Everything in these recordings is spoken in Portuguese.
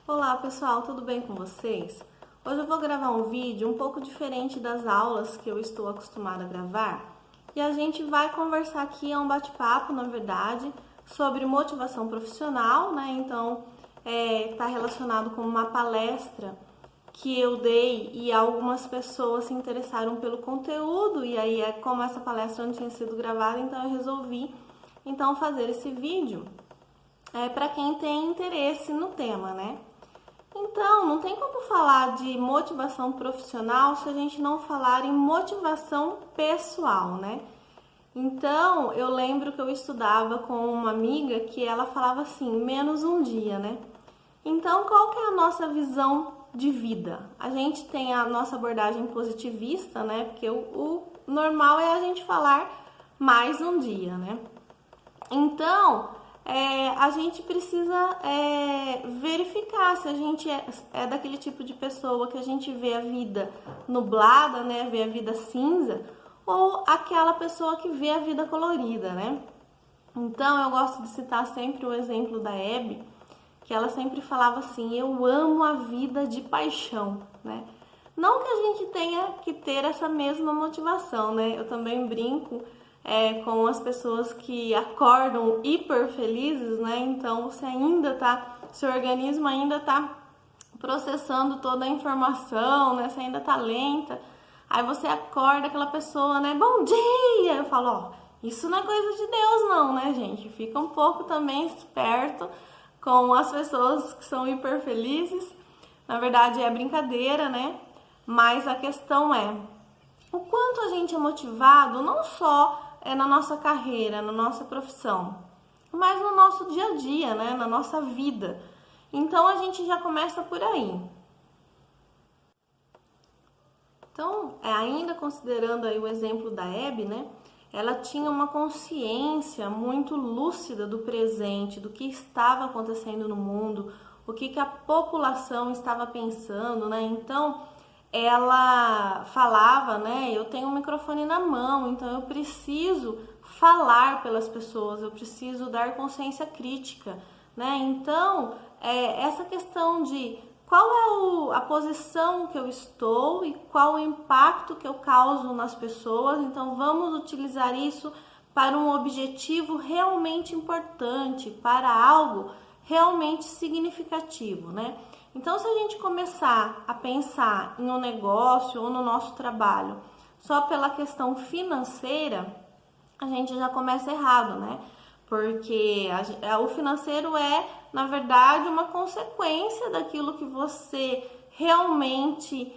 Olá pessoal, tudo bem com vocês? Hoje eu vou gravar um vídeo um pouco diferente das aulas que eu estou acostumada a gravar e a gente vai conversar aqui, é um bate-papo na verdade, sobre motivação profissional, né? Então, tá relacionado com uma palestra que eu dei e algumas pessoas se interessaram pelo conteúdo e aí, como essa palestra não tinha sido gravada, então eu resolvi fazer esse vídeo para quem tem interesse no tema, né? Então, não tem como falar de motivação profissional se a gente não falar em motivação pessoal, né? Então, eu lembro que eu estudava com uma amiga que ela falava assim, menos um dia, né? Então, qual que é a nossa visão de vida? A gente tem a nossa abordagem positivista, né? Porque o normal é a gente falar mais um dia, né? Então, a gente precisa verificar se a gente é daquele tipo de pessoa que a gente vê a vida nublada, né? Vê a vida cinza, ou aquela pessoa que vê a vida colorida, né? Então, eu gosto de citar sempre o exemplo da Hebe, que ela sempre falava assim, eu amo a vida de paixão, né? Não que a gente tenha que ter essa mesma motivação, né? Eu também brinco com as pessoas que acordam hiper felizes, né? Então seu organismo ainda tá processando toda a informação, né? Você ainda tá lenta. Aí você acorda aquela pessoa, né? Bom dia! Eu falo, ó, isso não é coisa de Deus não, né, gente? Fica um pouco também esperto com as pessoas que são hiper felizes. Na verdade é brincadeira, né? Mas a questão é o quanto a gente é motivado, não só na nossa carreira, na nossa profissão, mas no nosso dia a dia, né? Na nossa vida. Então a gente já começa por aí. Então, ainda considerando aí o exemplo da Hebe, né? Ela tinha uma consciência muito lúcida do presente, do que estava acontecendo no mundo, o que a população estava pensando, né? Então, ela falava, né? Eu tenho um microfone na mão, então eu preciso falar pelas pessoas, eu preciso dar consciência crítica, né? Então, essa questão de qual é a posição que eu estou e qual o impacto que eu causo nas pessoas, então vamos utilizar isso para um objetivo realmente importante, para algo realmente significativo, né? Então, se a gente começar a pensar em um negócio ou no nosso trabalho só pela questão financeira, a gente já começa errado, né? Porque o financeiro na verdade, uma consequência daquilo que você realmente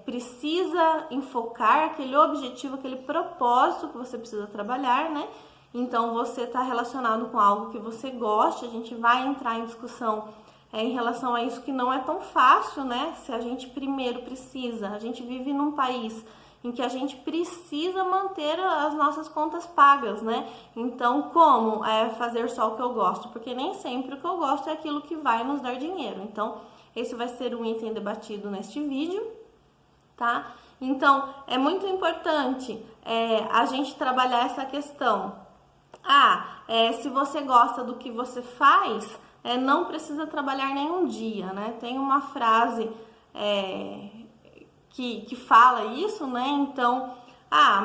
precisa enfocar, aquele objetivo, aquele propósito que você precisa trabalhar, né? Então, você está relacionado com algo que você gosta, a gente vai entrar em discussão em relação a isso que não é tão fácil, né? Se a gente primeiro a gente vive num país em que a gente precisa manter as nossas contas pagas, né? Então, como fazer só o que eu gosto? Porque nem sempre o que eu gosto é aquilo que vai nos dar dinheiro. Então, esse vai ser um item debatido neste vídeo, tá? Então, é muito importante a gente trabalhar essa questão. Se você gosta do que você faz, não precisa trabalhar nenhum dia, né? Tem uma frase que fala isso, né? Então,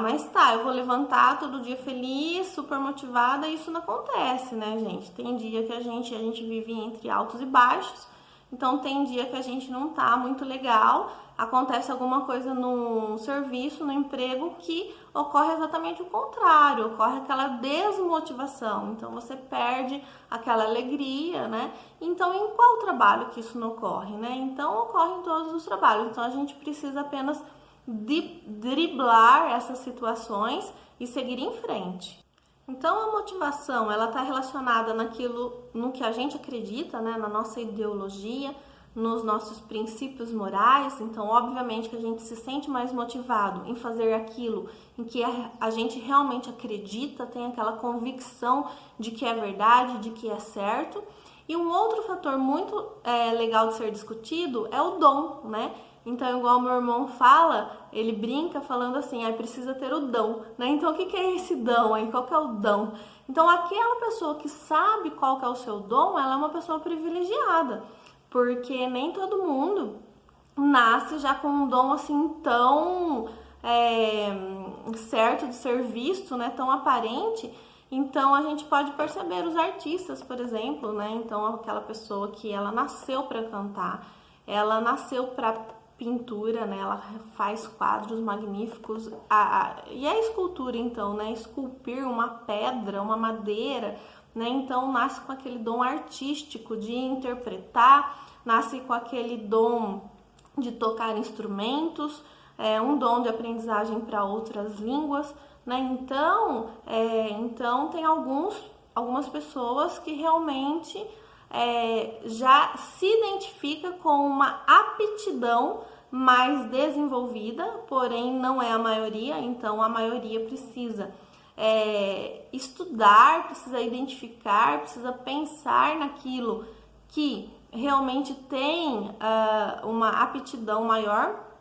mas tá, eu vou levantar todo dia feliz, super motivada, e isso não acontece, né, gente? Tem dia que a gente vive entre altos e baixos, então tem dia que a gente não tá muito legal, acontece alguma coisa no serviço, no emprego, que ocorre exatamente o contrário, ocorre aquela desmotivação, então você perde aquela alegria, né? Então, em qual trabalho que isso não ocorre, né? Então, ocorre em todos os trabalhos, então a gente precisa apenas driblar essas situações e seguir em frente. Então, a motivação, ela está relacionada no que a gente acredita, né? Na nossa ideologia, nos nossos princípios morais. Então, obviamente que a gente se sente mais motivado em fazer aquilo em que a gente realmente acredita, tem aquela convicção de que é verdade, de que é certo. E um outro fator muito legal de ser discutido é o dom, né? Então, igual meu irmão fala, ele brinca falando assim, precisa ter o dom, né? Então, o que é esse dom aí? Qual que é o dom? Então, aquela pessoa que sabe qual que é o seu dom, ela é uma pessoa privilegiada. porque nem todo mundo nasce já com um dom assim tão certo de ser visto, né, tão aparente. Então a gente pode perceber os artistas, por exemplo, né? Então aquela pessoa que ela nasceu para cantar, ela nasceu para pintura, né? Ela faz quadros magníficos. E a escultura, então, né? Esculpir uma pedra, uma madeira, né? Então nasce com aquele dom artístico de interpretar, nasce com aquele dom de tocar instrumentos, um dom de aprendizagem para outras línguas, né? Então tem algumas pessoas que realmente já se identifica com uma aptidão mais desenvolvida, porém não é a maioria. Então a maioria precisa estudar, precisa identificar, precisa pensar naquilo que realmente tem uma aptidão maior.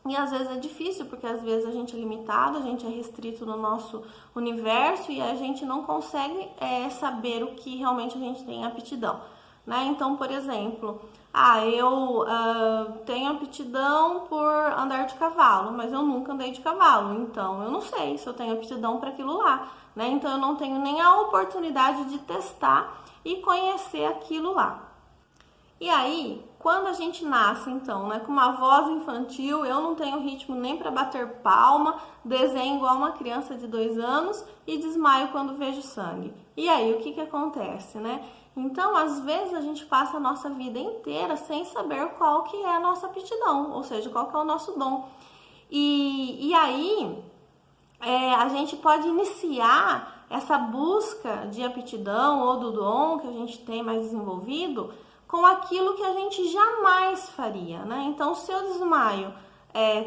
E às vezes é difícil, porque às vezes a gente é limitado, a gente é restrito no nosso universo e a gente não consegue saber o que realmente a gente tem aptidão, né? Então, por exemplo, eu tenho aptidão por andar de cavalo, mas eu nunca andei de cavalo, então eu não sei se eu tenho aptidão para aquilo lá, né? Então eu não tenho nem a oportunidade de testar e conhecer aquilo lá. E aí, quando a gente nasce, então, né, com uma voz infantil, eu não tenho ritmo nem para bater palma, desenho igual uma criança de 2 anos e desmaio quando vejo sangue. E aí, o que acontece, né? Então, às vezes, a gente passa a nossa vida inteira sem saber qual que é a nossa aptidão, ou seja, qual que é o nosso dom. E aí, a gente pode iniciar essa busca de aptidão ou do dom que a gente tem mais desenvolvido com aquilo que a gente jamais faria, né? Então, se eu desmaio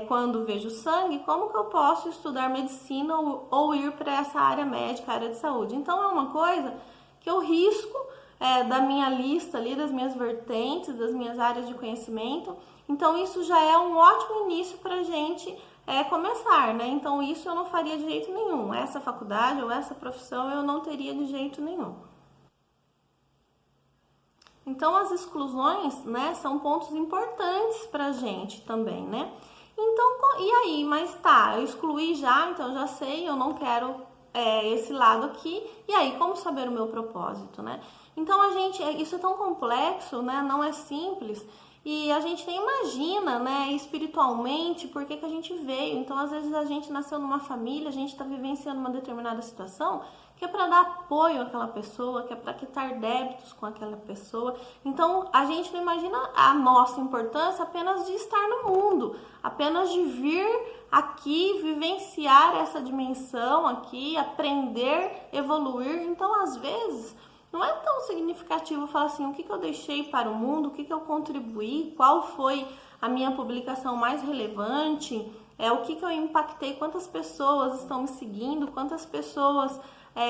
quando vejo sangue, como que eu posso estudar medicina ou ir para essa área médica, área de saúde? Então, é uma coisa que eu risco da minha lista ali, das minhas vertentes, das minhas áreas de conhecimento. Então, isso já é um ótimo início para a gente começar, né? Então, isso eu não faria de jeito nenhum. Essa faculdade ou essa profissão eu não teria de jeito nenhum. Então, as exclusões, né, são pontos importantes pra gente também, né? Então, e aí? Mas tá, eu excluí já, então já sei, eu não quero esse lado aqui. E aí, como saber o meu propósito, né? Então, isso é tão complexo, né? Não é simples. E a gente nem imagina, né, espiritualmente, por que a gente veio. Então, às vezes, a gente nasceu numa família, a gente está vivenciando uma determinada situação que é para dar apoio àquela pessoa, que é para quitar débitos com aquela pessoa. Então, a gente não imagina a nossa importância apenas de estar no mundo, apenas de vir aqui, vivenciar essa dimensão aqui, aprender, evoluir. Então, às vezes, não é tão significativo falar assim, o que eu deixei para o mundo, o que eu contribuí, qual foi a minha publicação mais relevante, o que eu impactei, quantas pessoas estão me seguindo, quantas pessoas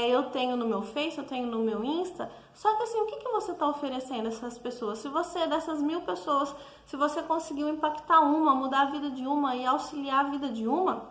eu tenho no meu Face, eu tenho no meu Insta. Só que assim, o que você está oferecendo a essas pessoas? Se você, dessas 1000 pessoas, se você conseguiu impactar uma, mudar a vida de uma e auxiliar a vida de uma,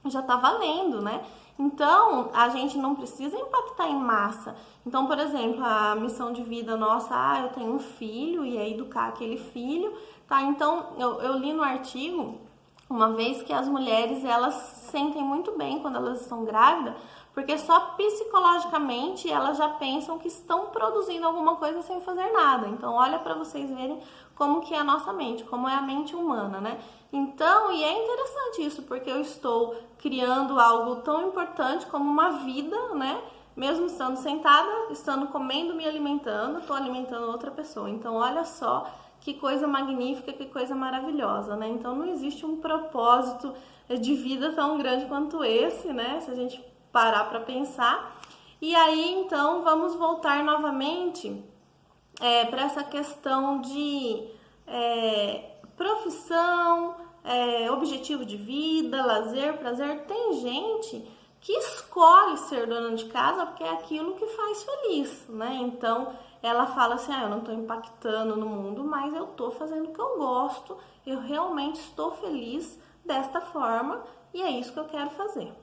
já está valendo, né? Então, a gente não precisa impactar em massa. Então, por exemplo, a missão de vida nossa, eu tenho um filho e é educar aquele filho, tá? Então, eu li no artigo uma vez que as mulheres, elas se sentem muito bem quando elas estão grávidas, porque só psicologicamente elas já pensam que estão produzindo alguma coisa sem fazer nada. Então, olha para vocês verem como que é a nossa mente, como é a mente humana, né? Então, e é interessante isso, porque eu estou criando algo tão importante como uma vida, né? Mesmo estando sentada, estando comendo, me alimentando, estou alimentando outra pessoa. Então, olha só que coisa magnífica, que coisa maravilhosa, né? Então, não existe um propósito de vida tão grande quanto esse, né? Se a gente parar para pensar. E aí, então, vamos voltar novamente para essa questão de profissão, objetivo de vida, lazer, prazer. Tem gente que escolhe ser dona de casa porque é aquilo que faz feliz, né? Então, ela fala assim, eu não estou impactando no mundo, mas eu estou fazendo o que eu gosto, eu realmente estou feliz desta forma e é isso que eu quero fazer.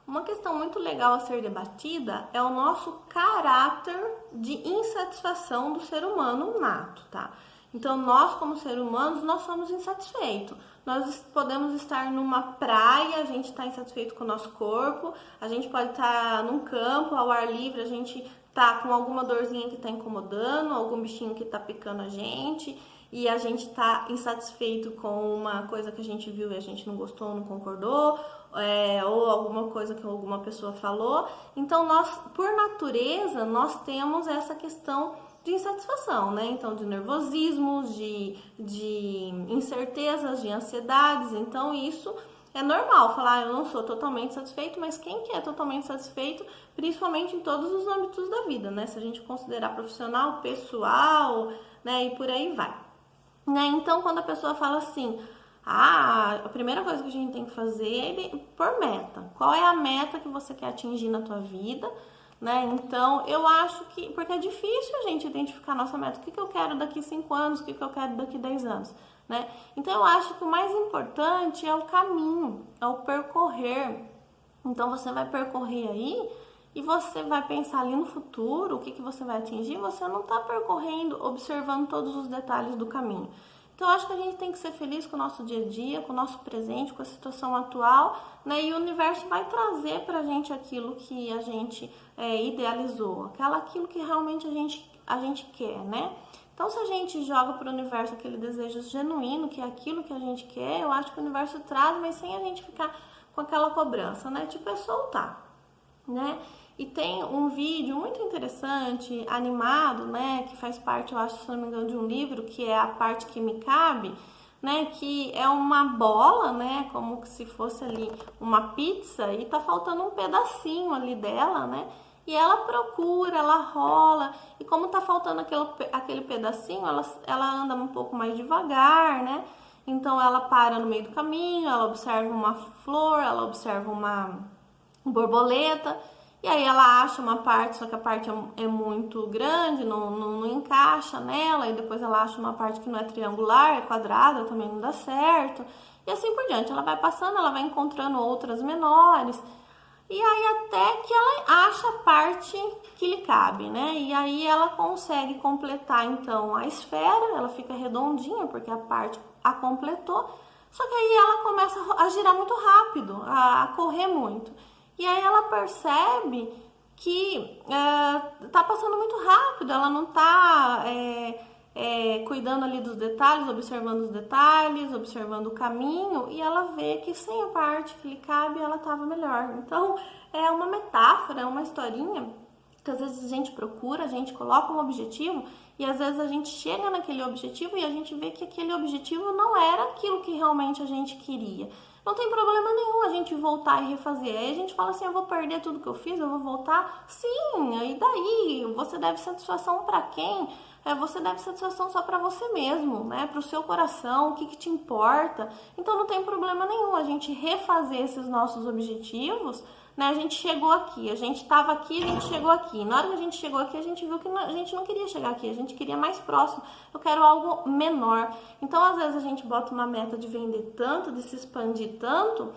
Uma questão muito legal a ser debatida é o nosso caráter de insatisfação do ser humano nato, tá? Então, nós como seres humanos, nós somos insatisfeitos. Nós podemos estar numa praia, a gente está insatisfeito com o nosso corpo, a gente pode estar num campo, ao ar livre, a gente tá com alguma dorzinha que está incomodando, algum bichinho que está picando a gente, e a gente está insatisfeito com uma coisa que a gente viu e a gente não gostou, não concordou, ou alguma coisa que alguma pessoa falou. Então, nós, por natureza, nós temos essa questão de insatisfação, né? Então, de nervosismo, de incertezas, de ansiedades. Então, isso é normal falar, eu não sou totalmente satisfeito, mas quem que é totalmente satisfeito, principalmente em todos os âmbitos da vida, né? Se a gente considerar profissional, pessoal, né? E por aí vai. Né? Então, quando a pessoa fala assim, a primeira coisa que a gente tem que fazer é pôr meta. Qual é a meta que você quer atingir na tua vida? Né? Então, eu acho que... Porque é difícil a gente identificar a nossa meta. O que eu quero daqui 5 anos? O que eu quero daqui 10 anos? Né? Então, eu acho que o mais importante é o caminho, é o percorrer. Então, você vai percorrer aí e você vai pensar ali no futuro, o que você vai atingir. Você não está percorrendo, observando todos os detalhes do caminho. Então, eu acho que a gente tem que ser feliz com o nosso dia a dia, com o nosso presente, com a situação atual, né? E o universo vai trazer pra gente aquilo que a gente idealizou, aquilo que realmente a gente quer, né? Então, se a gente joga pro universo aquele desejo genuíno, que é aquilo que a gente quer, eu acho que o universo traz, mas sem a gente ficar com aquela cobrança, né? Tipo, é soltar, né? E tem um vídeo muito interessante, animado, né, que faz parte, eu acho, se não me engano, de um livro, que é A Parte Que Me Cabe, né, que é uma bola, né, como se fosse ali uma pizza e tá faltando um pedacinho ali dela, né, e ela procura, ela rola, e como tá faltando aquele pedacinho, ela anda um pouco mais devagar, né, então ela para no meio do caminho, ela observa uma flor, ela observa uma borboleta. E aí ela acha uma parte, só que a parte é muito grande, não encaixa nela, e depois ela acha uma parte que não é triangular, é quadrada, também não dá certo. E assim por diante, ela vai passando, ela vai encontrando outras menores, e aí até que ela acha a parte que lhe cabe, né? E aí ela consegue completar então a esfera, ela fica redondinha, porque a parte a completou, só que aí ela começa a girar muito rápido, a correr muito. E aí ela percebe que tá passando muito rápido, ela não tá cuidando ali dos detalhes, observando os detalhes, observando o caminho, e ela vê que sem a parte que lhe cabe, ela tava melhor. Então, é uma metáfora, é uma historinha que às vezes a gente procura, a gente coloca um objetivo, e às vezes a gente chega naquele objetivo e a gente vê que aquele objetivo não era aquilo que realmente a gente queria. Não tem problema nenhum a gente voltar e refazer. Aí a gente fala assim, eu vou perder tudo que eu fiz, eu vou voltar. Sim, e daí? Você deve satisfação para quem? Você deve satisfação só para você mesmo, né? Para o seu coração, o que te importa. Então não tem problema nenhum a gente refazer esses nossos objetivos, né? A gente chegou aqui, a gente estava aqui, a gente chegou aqui. Na hora que a gente chegou aqui, a gente viu que a gente não queria chegar aqui, a gente queria mais próximo. Eu quero algo menor. Então, às vezes, a gente bota uma meta de vender tanto, de se expandir tanto,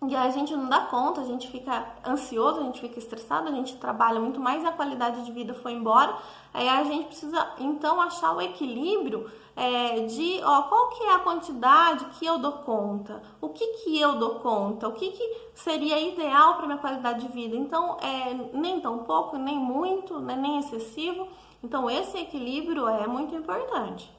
e aí a gente não dá conta, a gente fica ansioso, a gente fica estressado, a gente trabalha muito mais e a qualidade de vida foi embora. Aí a gente precisa, então, achar o equilíbrio de qual que é a quantidade que eu dou conta, o que eu dou conta, o que seria ideal para minha qualidade de vida. Então, nem tão pouco, nem muito, né, nem excessivo. Então, esse equilíbrio é muito importante.